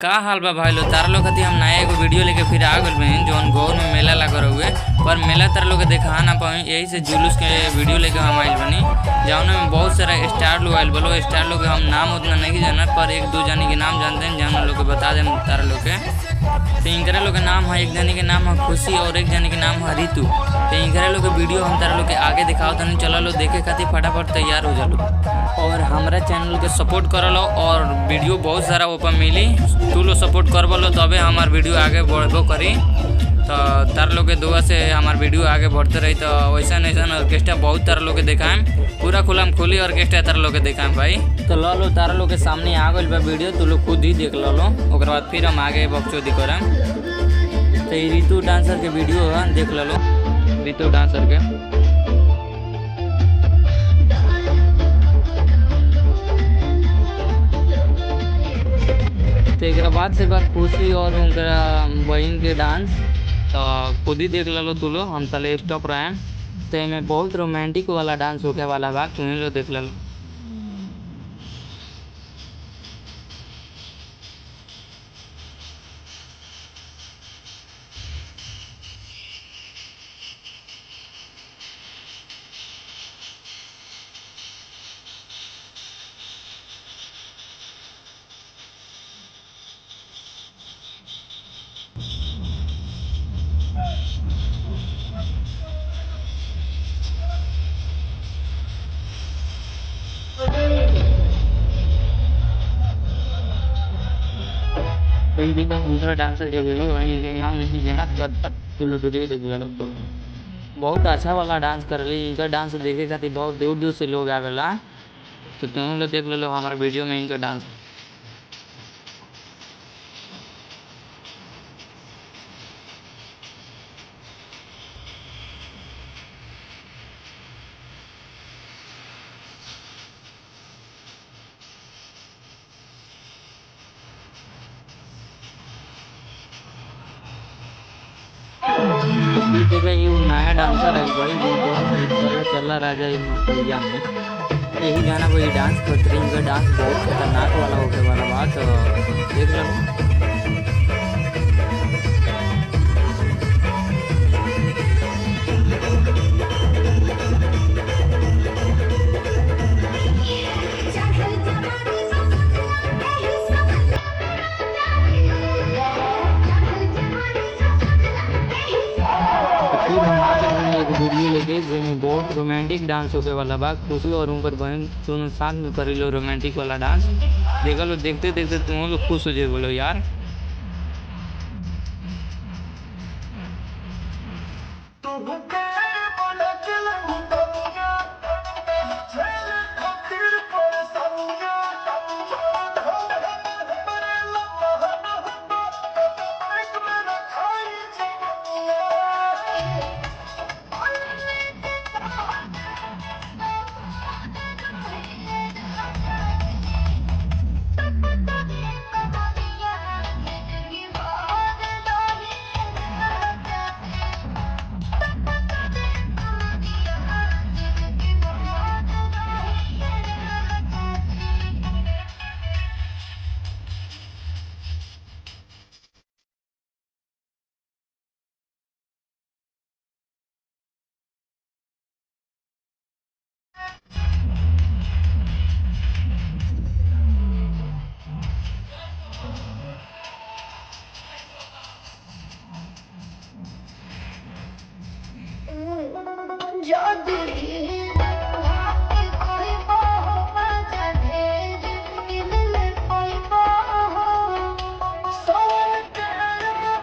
का हाल बा भाई लोग तारा लोग खातिर हम नया एगो वीडियो लेके फिर आ गइल बानी जौन गौर में मेला लगा हुए पर मेला तारा लोग के देखा ना पाई यही से जुलूस के वीडियो लेके हम आइल बानी जौन में बहुत सारा स्टार लोग आइल बोलो स्टार लोग के हम नाम उतना नहीं जाना पर एक दो जानी के नाम जानते हैं जौन लोग के बता दें तारा लोग के तो इनकरे लोग के नाम है एक जानी के नाम है खुशी और एक जानी के नाम है रितु। तो इनकरे लोग के वीडियो हम तारा लोग के आगे दिखाओ तनी चलो लो देखे खातिर फटाफट तैयार हो जालो और हमारा चैनल के सपोर्ट कर लो और वीडियो बहुत सारा ऊपर मिली तू लोग सपोर्ट कर बोलो तबे हमार वीडियो आगे बढ़बो करी। तो तार लोग के दुआ से हमार वीडियो आगे बढ़ते रही तो वैसा ऐसा ऑर्केस्ट्रा बहुत तार लोग के दिखाएं पूरा खुलाम खुली ऑर्केस्ट्रा तार लोग के दिखाएं भाई। तो लो तारा लोग के सामने आ गई बा वीडियो तू लोग खुद ही देख लो ओकर बाद फिर हम आगे बकचोदी करें। तो ये रितु डांसर के वीडियो है देख लो रितु डांसर के। तो एक बाद से बात खुशी और उनका बहन के डांस तो खुद ही देख लो तू लो हम तले स्टॉप रहे तो इनमें बहुत रोमांटिक वाला डांस होके वाला बा तुम लो देख लो। दूसरा डांसर जो बहुत अच्छा वाला डांस कर रही इनका डांस देखे खातिर बहुत दूर दूर से लोग आवेला। तो तुम लोग देख लो हमारा वीडियो में इनका डांस। नया डांसर है भाई चला राजा भैया में यही गाना कोई डांस करते रही इनका डांस बहुत खतरनाक वाला होने वाला बात देख लो। वीडियो लेके जिसमें बहुत रोमांटिक डांस होके वाला बा खुशी और उनकर बहन दोनों साथ में कर लो रोमांटिक वाला डांस देख लो देखते देखते तुम लोग खुश हो जाए बोलो यार। याद